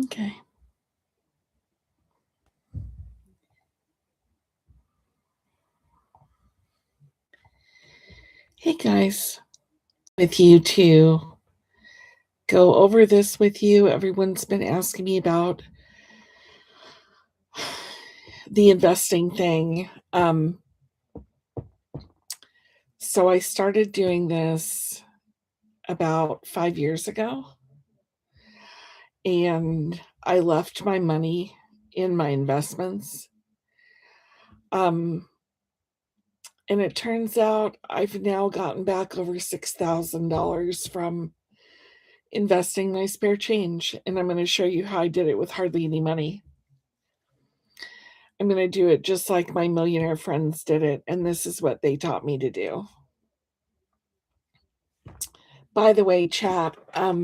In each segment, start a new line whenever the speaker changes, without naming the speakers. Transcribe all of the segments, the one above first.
Okay. Hey guys, with you to go over this with you. Everyone's been asking me about the investing thing. So I started doing this about 5 years ago, and I left my money in my investments. Um, and it turns out I've now gotten back over $6,000 from investing my spare change, and I'm going to show you how I did it with hardly any money. I'm going to do it just like my millionaire friends did it, and this is what they taught me to do. By the way, chat, I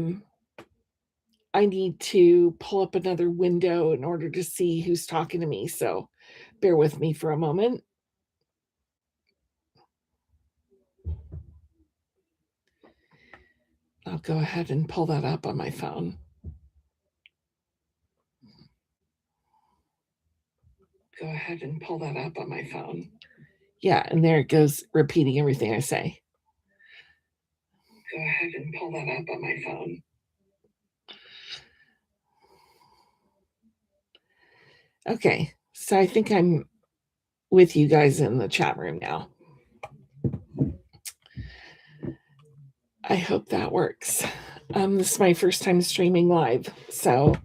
need to pull up another window in order to see who's talking to me, so bear with me for a moment. I'll go ahead and pull that up on my phone. Go ahead and pull that up on my phone. Yeah, and there it goes, repeating everything I say. Go ahead and pull that up on my phone. Okay, so I think I'm with you guys in the chat room now. I hope that works. This is my first time streaming live, so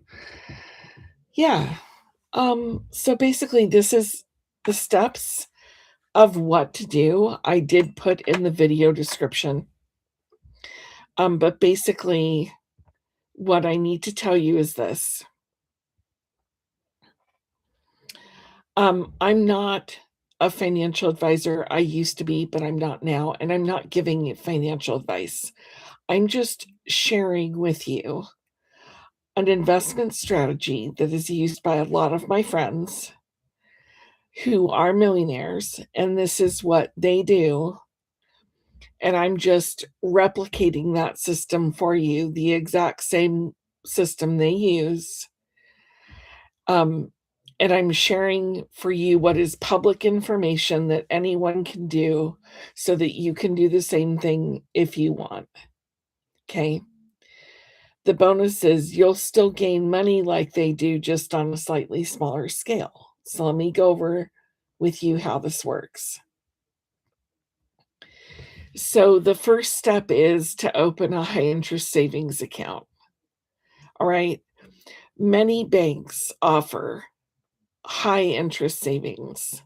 yeah. So basically, this is the steps of what to do. I did put in the video description. But basically, what I need to tell you is this. I'm not a financial advisor. I used to be, but I'm not now, and I'm not giving financial advice. I'm just sharing with you an investment strategy that is used by a lot of my friends who are millionaires, and this is what they do. And I'm just replicating that system for you, the exact same system they use. And I'm sharing for you what is public information that anyone can do so that you can do the same thing if you want. Okay. The bonus is you'll still gain money like they do, just on a slightly smaller scale. So let me go over with you how this works. So the first step is to open a high interest savings account. All right. Many banks offer high interest savings.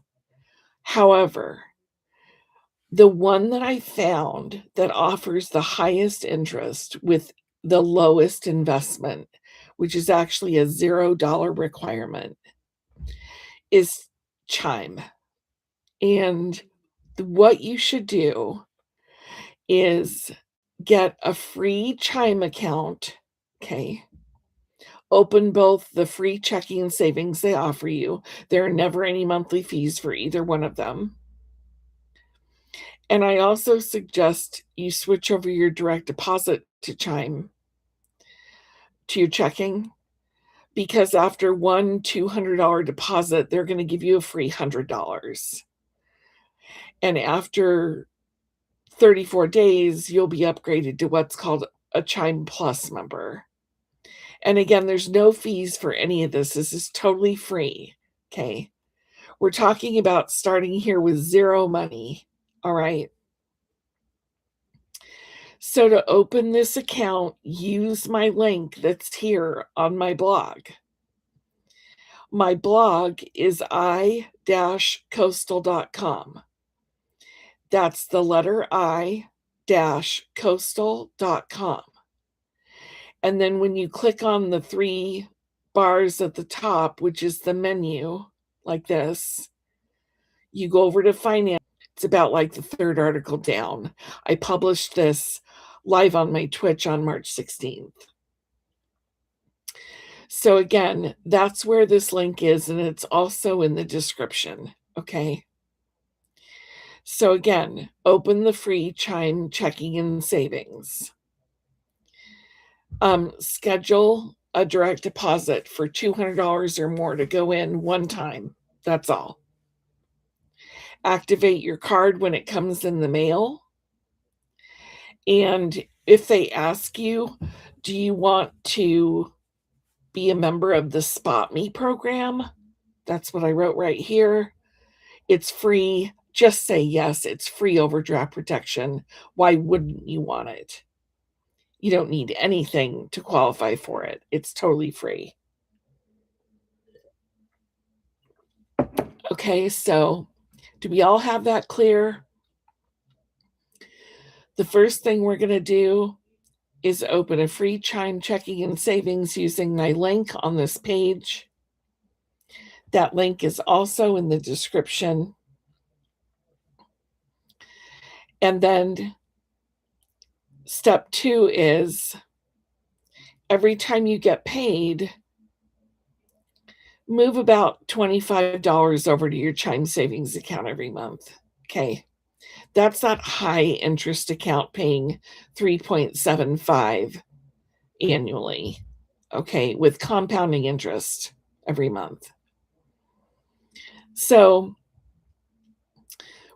However, the one that I found that offers the highest interest with the lowest investment, which is actually a $0 requirement, is Chime. And what you should do is get a free Chime account, okay? Open both the free checking and savings they offer you. There are never any monthly fees for either one of them. And I also suggest you switch over your direct deposit to Chime, to your checking, because after one $200 deposit, they're going to give you a free $100. And after 34 days, you'll be upgraded to what's called a Chime Plus member. And again, there's no fees for any of this. This is totally free. Okay. We're talking about starting here with zero money. All right. So to open this account, use my link that's here on my blog. My blog is i-coastal.com. That's the letter i-coastal.com. And then when you click on the 3 bars at the top, which is the menu, like this, you go over to finance. It's about like the 3rd article down. I published this live on my Twitch on March 16th. So again, that's where this link is, and it's also in the description, okay? So again, open the free Chime checking and savings. Schedule a direct deposit for $200 or more to go in one time. That's all. Activate your card when it comes in the mail. And if they ask you, do you want to be a member of the Spot Me program? That's what I wrote right here. It's free. Just say yes. It's free overdraft protection. Why wouldn't you want it? You don't need anything to qualify for it. It's totally free. Okay, so do we all have that clear? The first thing we're going to do is open a free Chime checking and savings using my link on this page. That link is also in the description. And then step 2 is every time you get paid, move about $25 over to your Chime savings account every month. Okay. That's that high interest account paying 3.75 annually. Okay, with compounding interest every month. So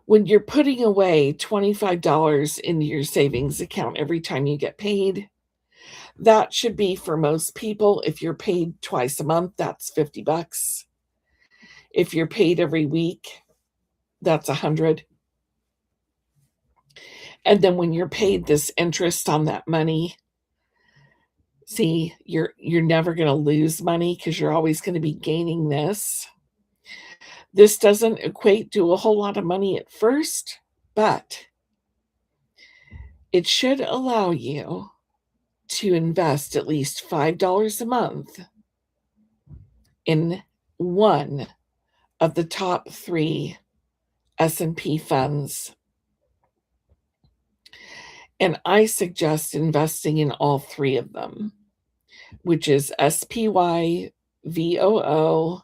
when you're putting away $25 into your savings account every time you get paid, that should be for most people. If you're paid twice a month, that's $50. If you're paid every week, that's $100. And then when you're paid this interest on that money, see, you're never going to lose money because you're always going to be gaining this. This doesn't equate to a whole lot of money at first, but it should allow you to invest at least $5 a month in one of the top 3 S&P funds. And I suggest investing in all 3 of them, which is SPY, VOO,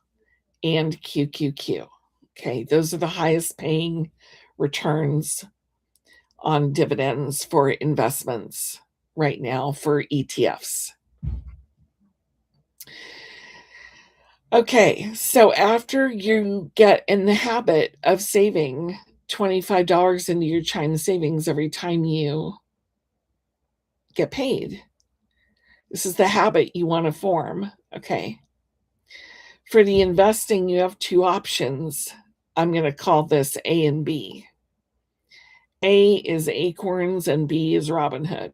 and QQQ. Okay, those are the highest paying returns on dividends for investments right now for ETFs. Okay, so after you get in the habit of saving $25 into your Chime savings every time you get paid, this is the habit you want to form. Okay. For the investing, you have 2 options. I'm going to call this A and B. A is Acorns and B is Robinhood.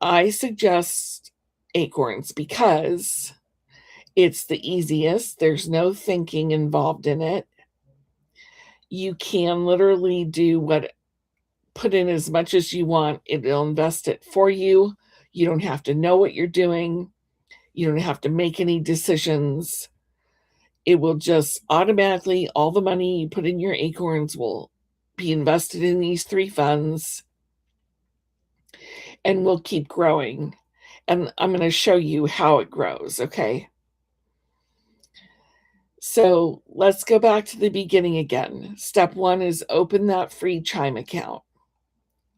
I suggest Acorns because it's the easiest. There's no thinking involved in it. You can literally put in as much as you want. It'll invest it for you. You don't have to know what you're doing. You don't have to make any decisions. It will just automatically, all the money you put in your Acorns will be invested in these 3 funds and will keep growing. And I'm going to show you how it grows, okay? So let's go back to the beginning again. Step 1 is open that free Chime account.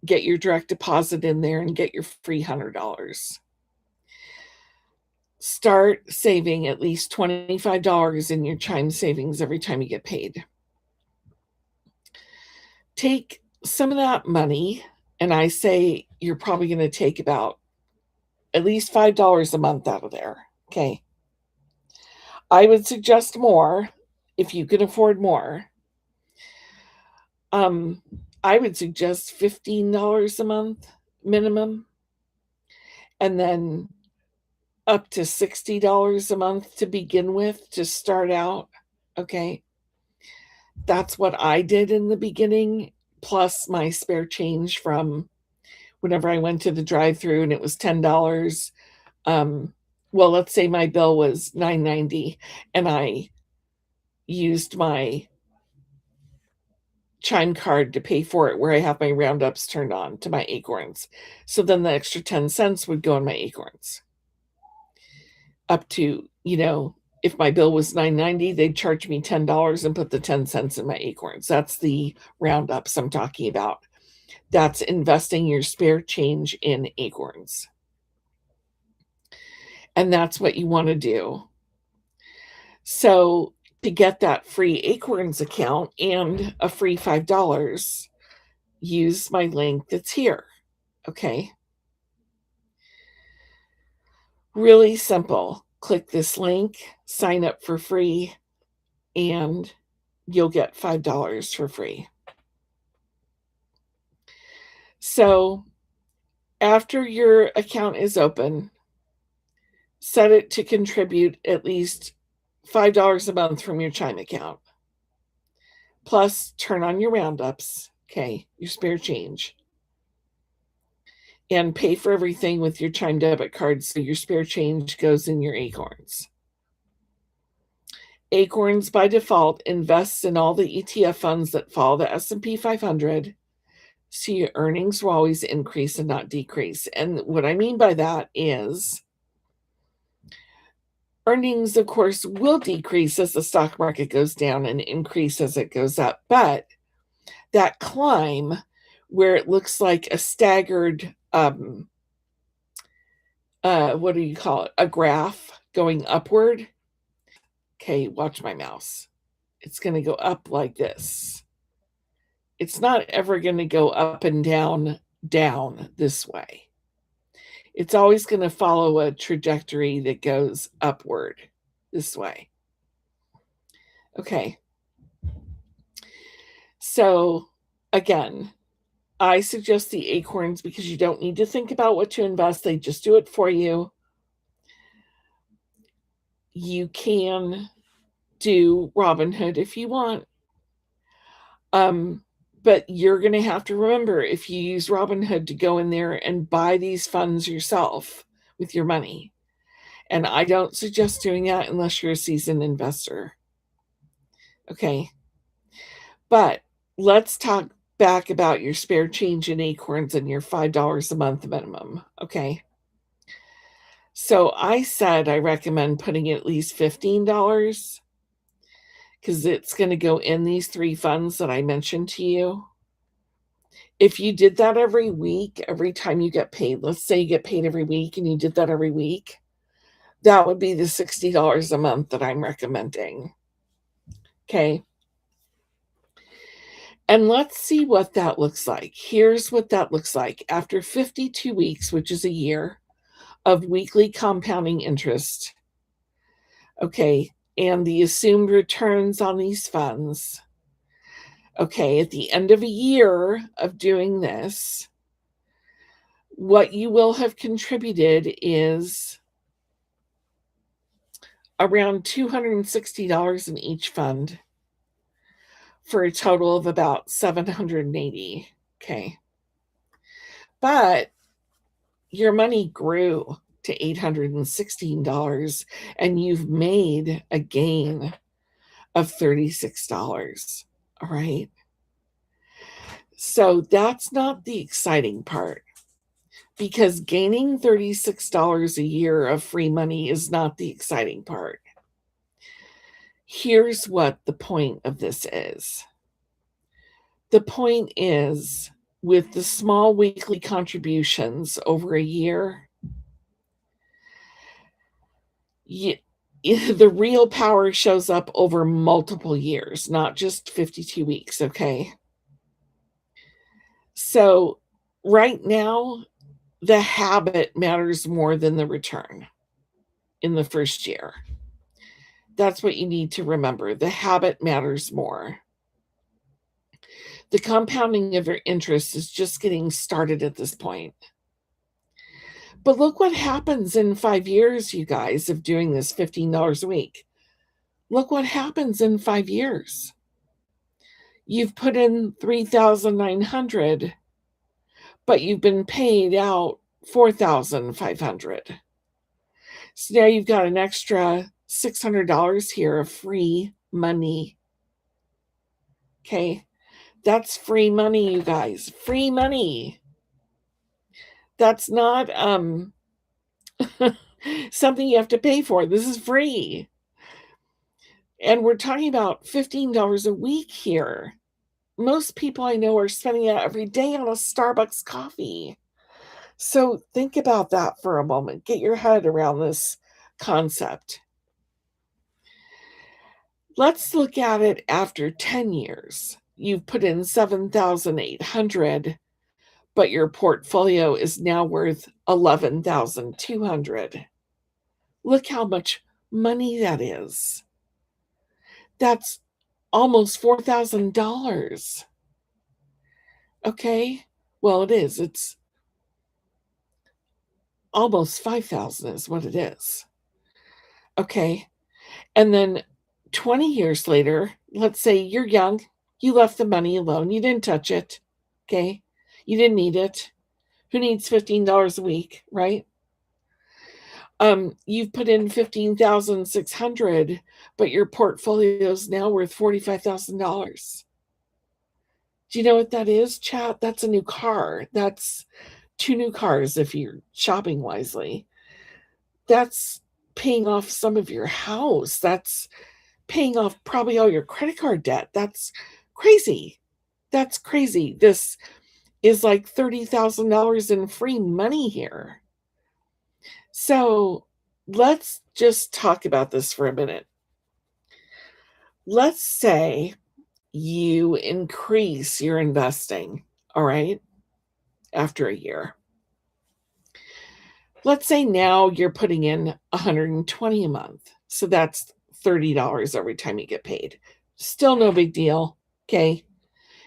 Get your direct deposit in there and get your free $100. Start saving at least $25 in your Chime savings every time you get paid. Take some of that money, and I say you're probably going to take about at least $5 a month out of there, okay? I would suggest more if you can afford more. I would suggest $15 a month minimum, and then up to $60 a month to begin with to start out, okay? That's what I did in the beginning, plus my spare change from whenever I went to the drive-through and it was $10. Well, let's say my bill was $9.90 and I used my Chime card to pay for it where I have my roundups turned on to my Acorns. So then the extra 10 cents would go in my Acorns. Up to, if my bill was $9.90, they'd charge me $10 and put the 10 cents in my Acorns. That's the roundups I'm talking about. That's investing your spare change in Acorns. and that's what you wanna do. So, to get that free Acorns account and a free $5, use my link that's here, okay? Really simple. Click this link, sign up for free, and you'll get $5 for free. So, after your account is open, set it to contribute at least $5 a month from your Chime account. Plus, turn on your roundups, okay, your spare change, and pay for everything with your Chime debit card so your spare change goes in your Acorns. Acorns, by default, invests in all the ETF funds that follow the S&P 500, so your earnings will always increase and not decrease. And what I mean by that is earnings, of course, will decrease as the stock market goes down and increase as it goes up. But that climb where it looks like a staggered, what do you call it? A graph going upward. Okay, watch my mouse. It's going to go up like this. It's not ever going to go up and down this way. It's always going to follow a trajectory that goes upward this way. Okay. So, again, I suggest the Acorns because you don't need to think about what to invest. They just do it for you. You can do Robinhood if you want. But you're going to have to remember if you use Robinhood to go in there and buy these funds yourself with your money. And I don't suggest doing that unless you're a seasoned investor. Okay. But let's talk back about your spare change in Acorns and your $5 a month minimum. Okay. So I said I recommend putting at least $15 because it's going to go in these 3 funds that I mentioned to you. If you did that every week, every time you get paid, let's say you get paid every week and you did that every week, that would be the $60 a month that I'm recommending. Okay. And let's see what that looks like. Here's what that looks like. After 52 weeks, which is a year of weekly compounding interest, okay, and the assumed returns on these funds, okay, at the end of a year of doing this, what you will have contributed is around $260 in each fund for a total of about $780. Okay. But your money grew to $816 and you've made a gain of $36. All right. So that's not the exciting part because gaining $36 a year of free money is not the exciting part. Here's what the point of this is. The point is with the small weekly contributions over a year, the real power shows up over multiple years, not just 52 weeks, okay? So right now, the habit matters more than the return in the first year. That's what you need to remember. The habit matters more. The compounding of your interest is just getting started at this point. But look what happens in 5 years, you guys, of doing this $15 a week. Look what happens in 5 years. You've put in $3,900, but you've been paid out $4,500. So now you've got an extra $600 here of free money. Okay. That's free money, you guys. Free money. That's not something you have to pay for. This is free. And we're talking about $15 a week here. Most people I know are spending that every day on a Starbucks coffee. So think about that for a moment. Get your head around this concept. Let's look at it after 10 years. You've put in 7,800, but your portfolio is now worth 11,200. Look how much money that is. That's almost $4,000. Okay? Well, it is. It's almost 5,000 is what it is. Okay? And then 20 years later, let's say you're young, you left the money alone, you didn't touch it. Okay? You didn't need it. Who needs $15 a week, right? You've put in 15,600, but your portfolio is now worth $45,000. Do you know what that is, chat? That's a new car. That's 2 new cars if you're shopping wisely. That's paying off some of your house. That's paying off probably all your credit card debt. That's crazy. That's crazy. This is like $30,000 in free money here. So let's just talk about this for a minute. Let's say you increase your investing, all right, after a year. Let's say now you're putting in $120 a month. So that's $30 every time you get paid. Still no big deal, okay?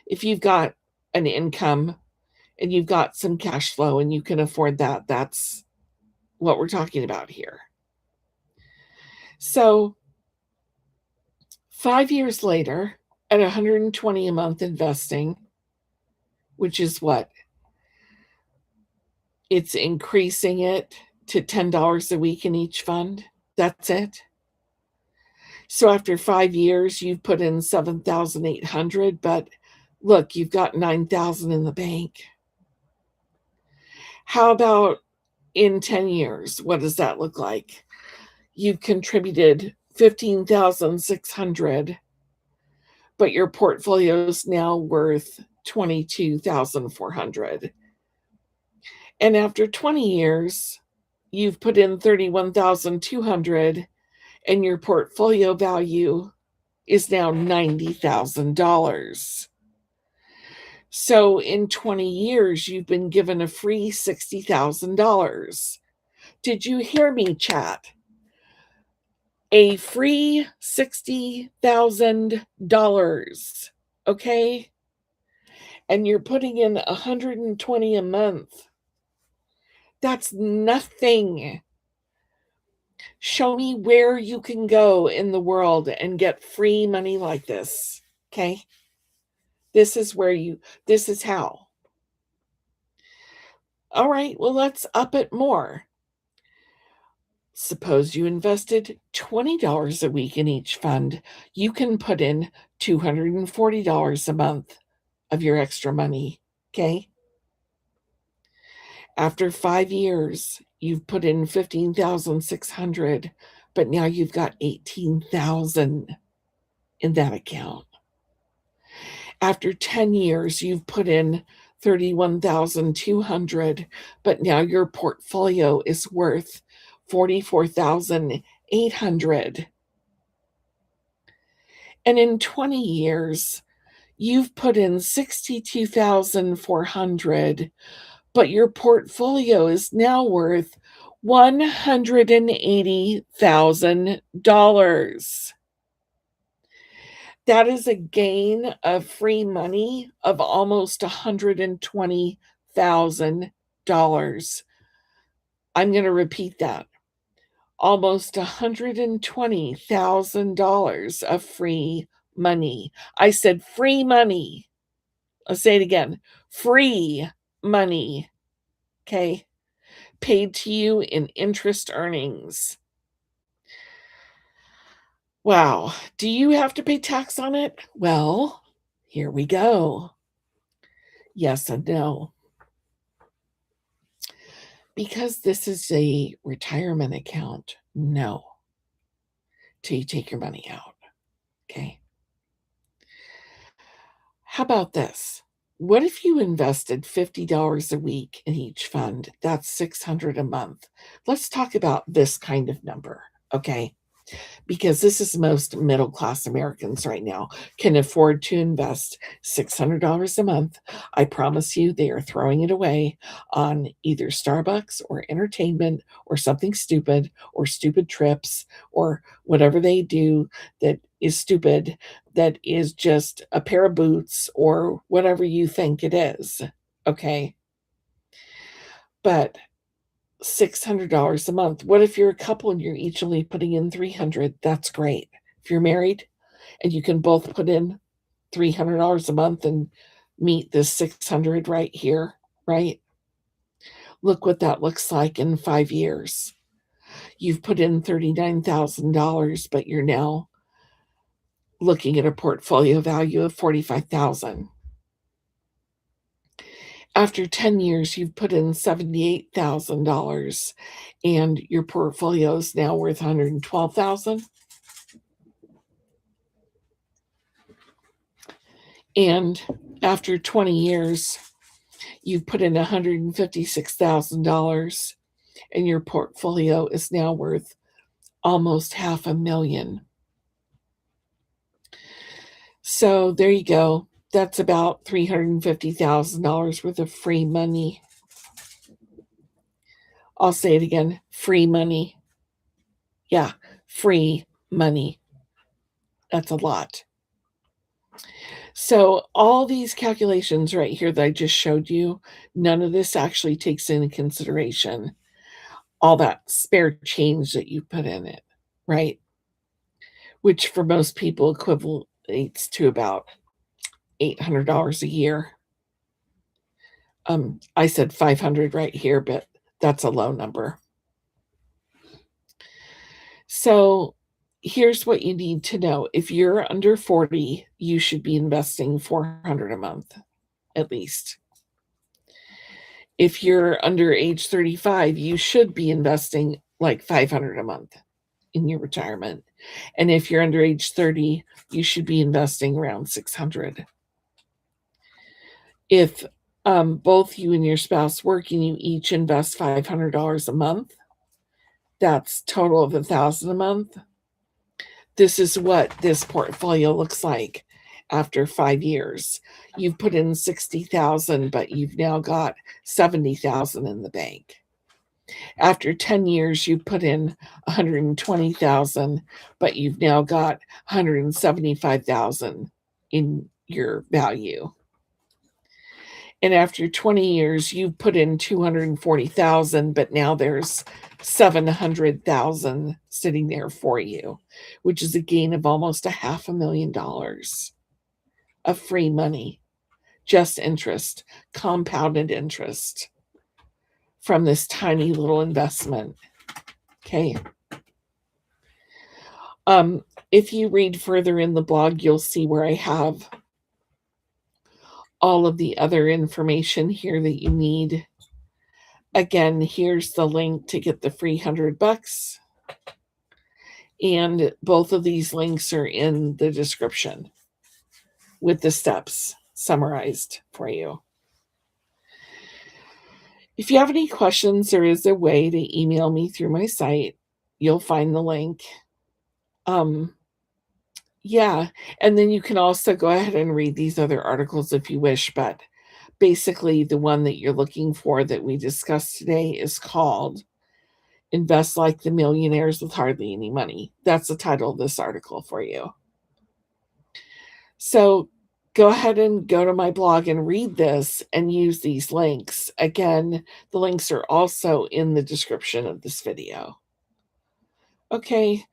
If you've got an income and you've got some cash flow and you can afford that, that's what we're talking about here. So 5 years later, at $120 a month investing, which is what? It's increasing it to $10 a week in each fund. That's it. So after 5 years, you've put in 7,800, but look, you've got 9,000 in the bank. How about in 10 years? What does that look like? You've contributed 15,600, but your portfolio is now worth 22,400. And after 20 years, you've put in 31,200 and your portfolio value is now $90,000. So in 20 years, you've been given a free $60,000. Did you hear me, chat? A free $60,000, okay? And you're putting in $120 a month. That's nothing. Show me where you can go in the world and get free money like this, okay? This is how. All right, well, let's up it more. Suppose you invested $20 a week in each fund. You can put in $240 a month of your extra money, okay? After 5 years, you've put in 15,600, but now you've got 18,000 in that account. After 10 years, you've put in 31,200, but now your portfolio is worth 44,800. And in 20 years, you've put in 62,400, but your portfolio is now worth $180,000. That is a gain of free money of almost $120,000. I'm going to repeat that. Almost $120,000 of free money. I said free money. I'll say it again. Free money. Okay? Paid to you in interest earnings. Wow. Do you have to pay tax on it? Well, here we go. Yes and no. Because this is a retirement account, no. Till you take your money out. Okay. How about this? What if you invested $50 a week in each fund? That's 600 a month. Let's talk about this kind of number, okay? Because this is most middle class Americans right now can afford to invest $600 a month. I promise you, they are throwing it away on either Starbucks or entertainment or something stupid or stupid trips or whatever they do that is stupid, that is just a pair of boots or whatever you think it is. Okay. But $600 a month. What if you're a couple and you're each only putting in 300? That's great. If you're married and you can both put in $300 a month and meet this 600 right here, right? Look what that looks like in 5 years. You've put in $39,000, but you're now looking at a portfolio value of 45,000. After 10 years, you've put in $78,000 and your portfolio is now worth 112,000. And after 20 years, you've put in $156,000 and your portfolio is now worth almost half a million. So there you go. That's about $350,000 worth of free money. I'll say it again, free money. Yeah, free money. That's a lot. So all these calculations right here that I just showed you, none of this actually takes into consideration all that spare change that you put in it, right? Which for most people equates to about $800 a year. I said 500 right here, but that's a low number. So here's what you need to know. If you're under 40, you should be investing 400 a month at least. If you're under age 35, you should be investing like 500 a month in your retirement. And if you're under age 30, you should be investing around 600. If both you and your spouse work and you each invest $500 a month, that's total of 1,000 a month. This is what this portfolio looks like after 5 years. You've put in 60,000, but you've now got 70,000 in the bank. After 10 years, you put in 120,000, but you've now got 175,000 in your value. And after 20 years, you've put in 240,000, but now there's 700,000 sitting there for you, which is a gain of almost a $500,000 of free money, just interest, compounded interest from this tiny little investment. Okay. If you read further in the blog, you'll see where I have all of the other information here that you need. Again, here's the link to get the free $100. And both of these links are in the description with the steps summarized for you. If you have any questions, there is a way to email me through my site. You'll find the link. Yeah, and then you can also go ahead and read these other articles if you wish, but basically the one that you're looking for that we discussed today is called Invest Like the Millionaires with Hardly Any Money. That's the title of this article for you. So go ahead and go to my blog and read this and use these links. Again, the links are also in the description of this video. Okay.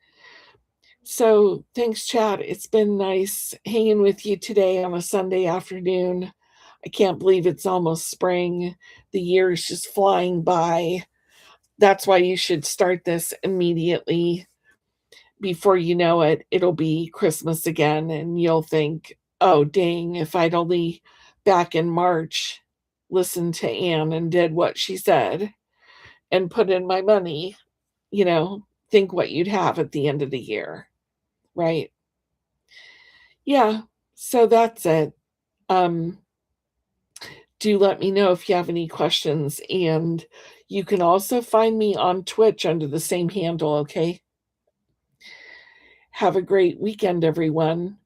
So thanks, Chad. It's been nice hanging with you today on a Sunday afternoon. I can't believe it's almost spring. The year is just flying by. That's why you should start this immediately. Before you know it, it'll be Christmas again, and you'll think, oh, dang, if I'd only back in March listened to Anne and did what she said and put in my money, think what you'd have at the end of the year. Right? Yeah, so that's it. Do let me know if you have any questions, and you can also find me on Twitch under the same handle, okay? Have a great weekend, everyone.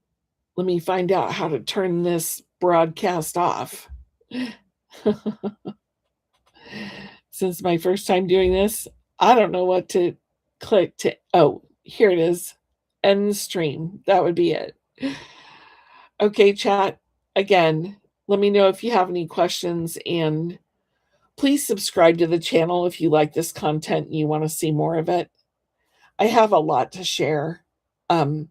Let me find out how to turn this broadcast off. Since my first time doing this, I don't know what to click to. Oh, here it is. End stream. That would be it. Okay, chat. Again, let me know if you have any questions, and please subscribe to the channel if you like this content and you want to see more of it. I have a lot to share. Um,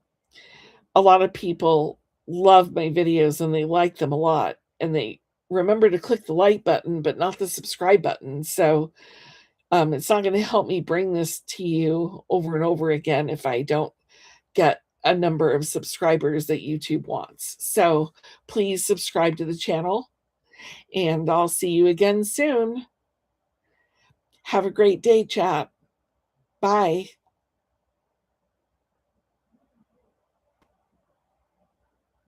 a lot of people love my videos and they like them a lot, and they remember to click the like button, but not the subscribe button. So it's not going to help me bring this to you over and over again if I don't get a number of subscribers that YouTube wants. So please subscribe to the channel, and I'll see you again soon. Have a great day, chat. Bye.